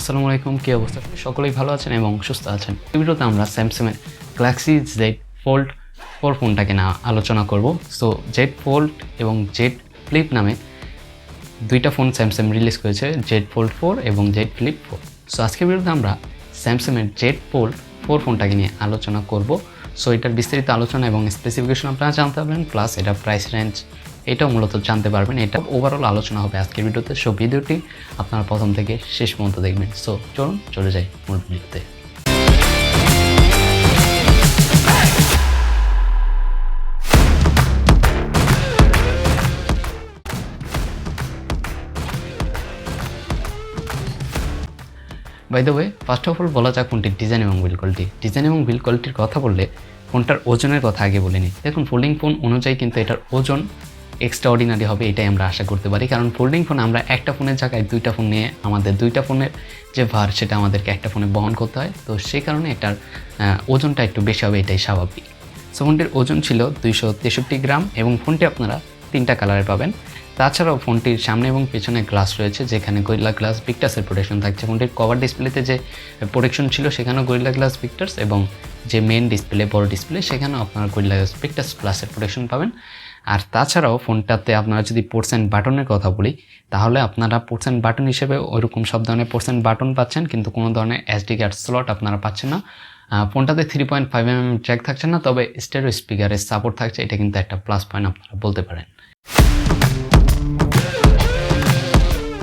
আসসালামু আলাইকুম, কি অবস্থা? সকলেই ভালো আছেন এবং সুস্থ আছেন। এই ভিডিওতে আমরা স্যামসাংয়ের গ্যালাক্সি জেড ফোল্ড 4 ফোনটাকে না আলোচনা করব। সো জেড ফোল্ড এবং জেড ফ্লিপ নামে দুইটা ফোন স্যামসাং রিলিজ করেছে, জেড ফোল্ড 4 এবং জেড ফ্লিপ 4। সো আজকের ভিডিওতে আমরা স্যামসাংয়ের জেড ফোল্ড 4 ফোনটাকে নিয়ে আলোচনা করব। সো এটার বিস্তারিত আলোচনা এবং স্পেসিফিকেশন আপনারা জানতে পারবেন, প্লাস এটা প্রাইস রেঞ্জ এটাও মূলত জানতে পারবেন। এটা ওভারঅল আলোচনা হবে আজকের ভিডিওতে। সো ভিডিওটি আপনারা প্রথম থেকে শেষ পর্যন্ত দেখবেন। সো চলুন চলে যাই মূল ভিডিওতে। By the way, first of all বলা যাক ফোনটির ডিজাইন এবং বিল্ড কোয়ালিটি। ডিজাইন এবং বিল্ড কোয়ালিটির কথা বললে ফোনটার ওজনের কথা আগে বলে নিই। দেখুন, ফোল্ডিং ফোন অনুযায়ী কিন্তু এটার ওজন এক্সট্রা অর্ডিনারি হবে, এটাই আমরা আশা করতে পারি। কারণ ফোল্ডিং ফোন আমরা একটা ফোনের জায়গায় দুইটা ফোন নিয়ে আমাদের দুইটা ফোনের যে ভার সেটা আমাদেরকে একটা ফোনে বহন করতে হয়। তো সেই কারণে এটার ওজনটা একটু বেশি হবে, এটাই স্বাভাবিক। সো ফোনটির ওজন ছিল 263 গ্রাম এবং ফোনটি আপনারা 3টা কালারে পাবেন। তাছাড়াও ফোনটির সামনে এবং পেছনে গ্লাস রয়েছে, যেখানে গরিলা গ্লাস ভিক্টাসের প্রোটেকশন থাকছে। ফোনটির কভার ডিসপ্লেতে যে প্রোটেকশন ছিল সেখানেও গরিলা গ্লাস ভিক্টাস, এবং যে মেন ডিসপ্লে বড় ডিসপ্লে সেখানেও আপনারা গরিলা গ্লাস ভিক্টাস প্লাসের প্রোটেকশন পাবেন। আর তাছাড়াও ফোনটাতে আপনারা যদি পোর্টস অ্যান্ড বাটনের কথা বলি, তাহলে আপনারা পোর্টস অ্যান্ড বাটন হিসেবে ওইরকম সব ধরনের পোর্টস অ্যান্ড বাটন পাচ্ছেন, কিন্তু কোনো ধরনের এসডি কার্ড স্লট আপনারা পাচ্ছেন না। ফোনটাতে 3.5mm জ্যাক থাকছে না, তবে স্টেরিও স্পিকারের সাপোর্ট থাকছে। এটা কিন্তু একটা প্লাস পয়েন্ট আপনারা বলতে পারেন।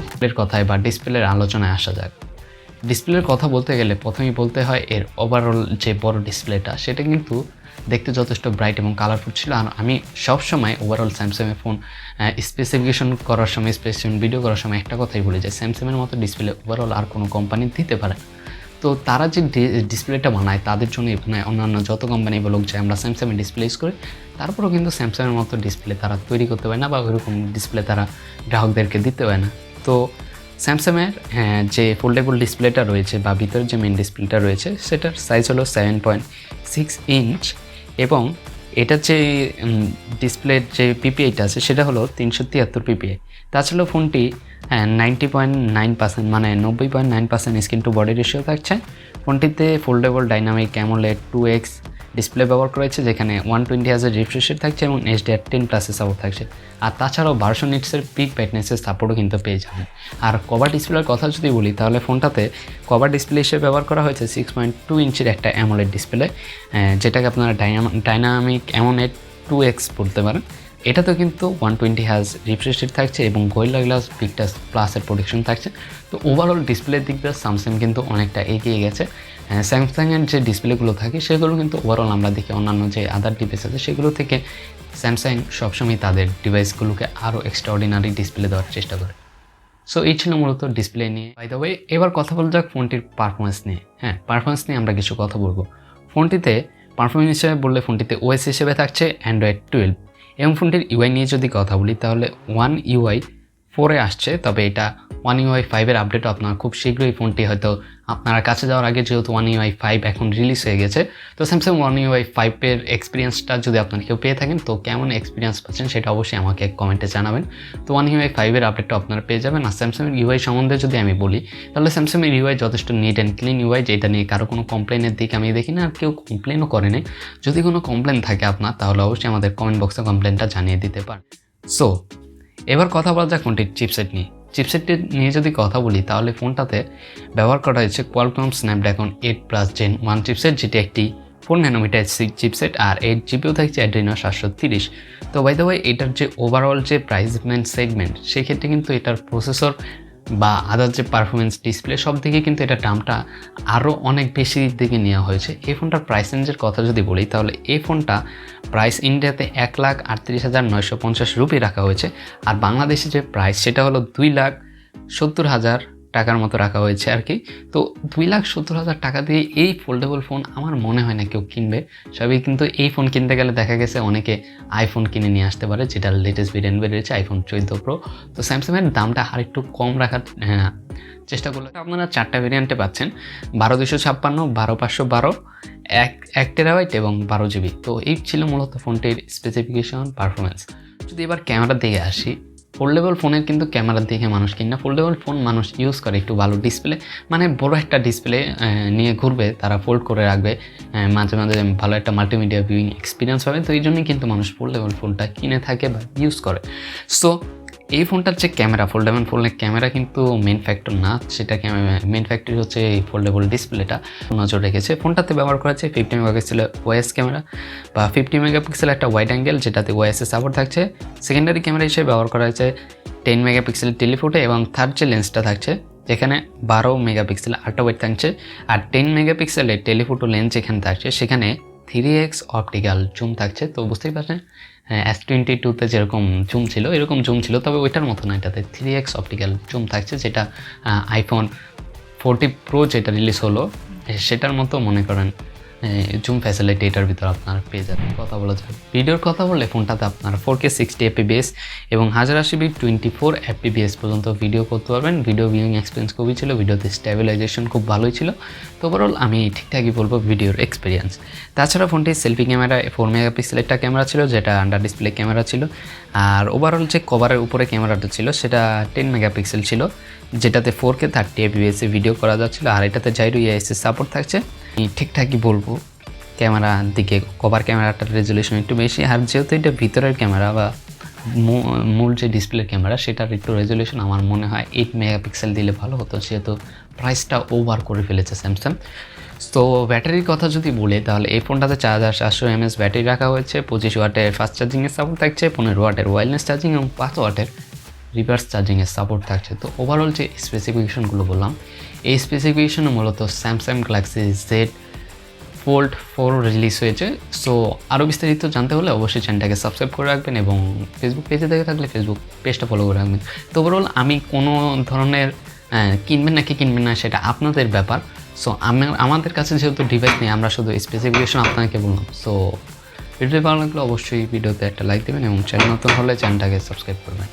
ডিসপ্লের কথায় বা ডিসপ্লের আলোচনায় আসা যাক। ডিসপ্লের কথা বলতে গেলে প্রথমেই বলতে হয় এর ওভারঅল যে বড় ডিসপ্লেটা, সেটা কিন্তু দেখতে যথেষ্ট ব্রাইট এবং কালারফুল ছিল। আর আমি সবসময় ওভারঅল স্যামসাংয়ের ফোন স্পেসিফিকেশন করার সময়, স্পেসিফিকেশন ভিডিও করার সময় একটা কথাই বলে যায়, স্যামসাংয়ের মতো ডিসপ্লে ওভারঅল আর কোনো কোম্পানি দিতে পারে। তো তারা যে ডিসপ্লেটা বানায় তাদের জন্য মানে অন্যান্য যত কোম্পানি বলুক যে আমরা স্যামসাংয়ের ডিসপ্লে ইউজ করি, তারপরেও কিন্তু স্যামসাংয়ের মতো ডিসপ্লে তারা তৈরি করতে পারে না, বা ওইরকম ডিসপ্লে তারা গ্রাহকদেরকে দিতে পারে না। তো স্যামসাংয়ের যে ফোল্ডেবল ডিসপ্লেটা রয়েছে বা ভিতরের যে মেন ডিসপ্লেটা রয়েছে, সেটার সাইজ হলো 7.6 ইঞ্চ, এবং এটার যে ডিসপ্লের যে পিপিআইটা আছে সেটা হলো 373 পিপিআই। তাছাড়াও ফোনটি 90.9% মানে 90.9% স্ক্রিন টু বডি রেশিও থাকছে। ফোনটিতে foldable dynamic AMOLED 2x display ব্যবহার করেছে, যেখানে 120 হার্জ রিফ্রেশ রেট থাকছে এবং HDR10+ সাপোর্ট থাকছে। আর তাছাড়াও 1200 নিটসের পিক ব্রাইটনেসের সাপোর্টও কিন্তু পেয়ে যাবেন। আর কভার ডিসপ্লের কথা যদি বলি, তাহলে ফোনটাতে কভার ডিসপ্লে হিসেবে ব্যবহার করা হয়েছে 6.2 ইঞ্চির একটা অ্যামোলেড ডিসপ্লে, যেটাকে আপনারা ডাইনামিক অ্যামোলেড 2x বলতে পারেন। এটাতে কিন্তু 120 হার্জ রিফ্রেশ রেট থাকছে এবং গরিলা গ্লাস ভিক্টাস প্লাসের প্রোটেকশন থাকছে। তো ওভারঅল ডিসপ্লের দিক দিয়ে স্যামসাং কিন্তু অনেকটা এগিয়ে গেছে। স্যামসাংয়ের যে ডিসপ্লেগুলো থাকে সেগুলো কিন্তু ওভারঅল আমরা দেখি অন্যান্য যে আদার ডিভাইস আছে সেগুলো থেকে স্যামসাং সবসময় তাদের ডিভাইসগুলোকে আরও এক্সট্রাঅর্ডিনারি ডিসপ্লে দেওয়ার চেষ্টা করে। সো এই ছিল মূলত ডিসপ্লে নিয়ে। বাই দ্য ওয়ে, এবার কথা বলা যাক ফোনটির পারফরমেন্স নিয়ে। পারফরমেন্স নিয়ে আমরা কিছু কথা বলবো। ফোনটিতে পারফরমেন্স হিসেবে বললে ফোনটিতে ওএস হিসেবে থাকছে অ্যান্ড্রয়েড 12, এবং ফোনটির ইউআই নিয়ে যদি কথা বলি, তাহলে 1 UI 4-এ আসছে, তবে এটা 1 UI 5-এর আপডেটও আপনারা খুব শীঘ্রই ফোনটি হয়তো আপনারা কাছে যাওয়ার আগে, যেহেতু 1 UI 5 এখন রিলিজ হয়ে গেছে, তো স্যামসাং 1 UI 5-এর এক্সপিরিয়েন্সটা যদি আপনারা কেউ পেয়ে থাকেন, তো কেমন এক্সপিরিয়েন্স পাচ্ছেন সেটা অবশ্যই আমাকে কমেন্টে জানাবেন। তো 1 UI 5-এর আপডেটটা আপনারা পেয়ে যাবেন। আর স্যামসাংয়ের ইউআই সম্বন্ধে যদি আমি বলি, তাহলে স্যামসাংয়ের ইউআই যথেষ্ট নিট অ্যান্ড ক্লিন ইউআই, যেটা নিয়ে কারো কোনো কমপ্লেনের দিক আমি দেখি না, আর কেউ কমপ্লেনও করেনি। যদি কোনো কমপ্লেন থাকে আপনার, তাহলে অবশ্যই আমাদের কমেন্ট বক্সে কমপ্লেনটা জানিয়ে দিতে পারেন। সো এবার কথা বলা যাক ফোনটির চিপসেট নিয়ে। চিপসেটটি নিয়ে যদি কথা বলি, তাহলে ফোনটাতে ব্যবহার করা হয়েছে কোয়ালকম স্ন্যাপড্রাগন 8+ Gen 1 চিপসেট, যেটি একটি 4 nanometer চিপসেট, আর 8GB থাকছে অ্যাড্রিনো 730। তো বাই দ্য ওয়ে, এটার যে ওভারঅল যে প্রাইসমেন্ট সেগমেন্ট, সেক্ষেত্রে কিন্তু এটার প্রসেসর বা আদার যে পারফরমেন্স ডিসপ্লে সব দিকে কিন্তু এটা দামটা আরও অনেক বেশি দিকে নেওয়া হয়েছে। এই ফোনটার প্রাইস রেঞ্জের কথা যদি বলি, তাহলে এই ফোনটা প্রাইস ইন্ডিয়াতে 1,38,950 রুপি রাখা হয়েছে, আর বাংলাদেশে যে প্রাইস সেটা হলো 2,70,000 টাকার মতো রাখা হয়েছে আর কি। তো 2,70,000 টাকা দিয়ে এই ফোল্ডেবল ফোন আমার মনে হয় না কেউ কিনবে। সবই কিন্তু এই ফোন কিনতে গেলে দেখা গেছে অনেকে আইফোন কিনে নিয়ে আসতে পারে, যেটার লেটেস্ট ভেরিয়েন্ট বেরিয়েছে আইফোন 14 Pro। তো স্যামসাংয়ের দামটা আর একটু কম রাখার চেষ্টা করলে আপনারা 4টা ভেরিয়েন্টে পাচ্ছেন, 12,256, 12,512, 1 TB এবং 12GB। তো এই ছিল মূলত ফোনটির স্পেসিফিকেশন পারফরমেন্স। যদি এবার ক্যামেরার দিকে আসি, ফোল্ডেবল ফোনের কিন্তু ক্যামেরা দেখে মানুষ কিনে না, ফোল্ডেবল ফোন মানুষ ইউজ করে একটু ভালো ডিসপ্লে, মানে বড় একটা ডিসপ্লে নিয়ে ঘুরবে, তারা ফোল্ড করে রাখবে, মাঝে মাঝে ভালো একটা মাল্টিমিডিয়া ভিউইং এক্সপিরিয়েন্স হবে। তো এই জন্যই কিন্তু মানুষ ফোল্ডেবল ফোনটা কিনে থাকে বা ইউজ করে। সো এই ফোনটার যে ক্যামেরা, ফোল্ডেবল ফোনের ক্যামেরা কিন্তু মেন ফ্যাক্টর না, সেটা মেন ফ্যাক্টর হচ্ছে এই ফোল্ডেবল ডিসপ্লেটা নজর রেখেছে। ফোনটাতে ব্যবহার করা হচ্ছে 50 মেগাপিক্সেলের ওএস ক্যামেরা বা 50 মেগাপিক্সেল একটা ওয়াইড অ্যাঙ্গেল, যেটাতে ওএসএ সাপোর্ট থাকছে। সেকেন্ডারি ক্যামেরা হিসেবে ব্যবহার করা হয়েছে 10 মেগাপিক্সেলের টেলিফোটো, এবং থার্ড যে লেন্সটা থাকছে যেখানে 12 মেগাপিক্সেল আল্ট্রা ওয়াইড থাকছে, আর 10 মেগাপিক্সেলের টেলিফোটো লেন্স যেখানে থাকছে সেখানে 3x অপটিক্যাল জুম থাকছে। তো বুঝতেই পারছেন S22-তে যেরকম জুম ছিল এরকম জুম ছিল, তবে ওইটার মতো না, এটাতে 3x অপটিক্যাল জুম থাকছে, যেটা আইফোন 40 প্রো যেটা রিলিজ হলো সেটার মতো মনে করেন জুম ফ্যাসিলিটি এটার ভিতর আপনার পেয়ে যাবেন। কথা বলা যায় ভিডিওর কথা বললে ফোনটাতে আপনার 4K 60 fps এবং 1080p 24 fps পর্যন্ত ভিডিও করতে পারবেন। ভিডিও ভিউইং এক্সপিরিয়েন্স খুবই ছিল, ভিডিওতে স্টেবিলাইজেশন খুব ভালোই ছিল। তো ওভারঅল আমি ঠিকঠাকই বলবো ভিডিওর এক্সপিরিয়েন্স। তাছাড়া ফোনটির সেলফি ক্যামেরা 4 মেগাপিক্সেল একটা ক্যামেরা ছিল, যেটা আন্ডার ডিসপ্লে ক্যামেরা ছিল, আর ওভারঅল যে কভারের উপরে ক্যামেরাটা ছিল সেটা 10 মেগাপিক্সেল ছিল, যেটাতে 4K 30 fps ভিডিও করা যাচ্ছিলো, আর এটাতে জাইরো ইএসএস সাপোর্ট থাকছে। ঠিকঠাকই বলবো ক্যামেরার দিকে, কভার ক্যামেরাটার রেজলিউশন একটু বেশি, আর যেহেতু এটা ভিতরের ক্যামেরা বা মূল যে ডিসপ্লের ক্যামেরা সেটার একটু রেজলিউশন আমার মনে হয় 8 মেগাপিক্সেল দিলে ভালো হতো, যেহেতু প্রাইসটা ওভার করে ফেলেছে স্যামসাং। তো ব্যাটারির কথা যদি বলি তাহলে এই ফোনটাতে 4700 mAh ব্যাটারি রাখা হয়েছে, 25 ওয়াটের ফাস্ট চার্জিংয়ের সাপোর্ট থাকছে, 15 ওয়াটের ওয়্যারলেস চার্জিং এবং 5 ওয়াটের রিভার্স চার্জিংয়ের সাপোর্ট থাকছে। তো ওভারঅল যে স্পেসিফিকেশনগুলো বললাম এই স্পেসিফিকেশনে মূলত Samsung Galaxy Z fold 4 release হয়েছে। সো আরও বিস্তারিত জানতে হলে অবশ্যই চ্যানেলটাকে সাবস্ক্রাইব করে রাখবেন এবং ফেসবুক পেজে দেখে থাকলে ফেসবুক পেজটা ফলো করে রাখবেন। তো ওভারঅল আমি কোনো ধরনের কিনবেন নাকি কিনবেন না সেটা আপনাদের ব্যাপার। সো আমাদের কাছে যেহেতু ডিভাইস নেই, আমরা শুধু স্পেসিফিকেশন আপনাকে বললাম। সো ভিডিও ভালো লাগলে অবশ্যই ভিডিওতে একটা লাইক দেবেন এবং চ্যানেল নতুন হলে চ্যানেলটাকে সাবস্ক্রাইব করবেন।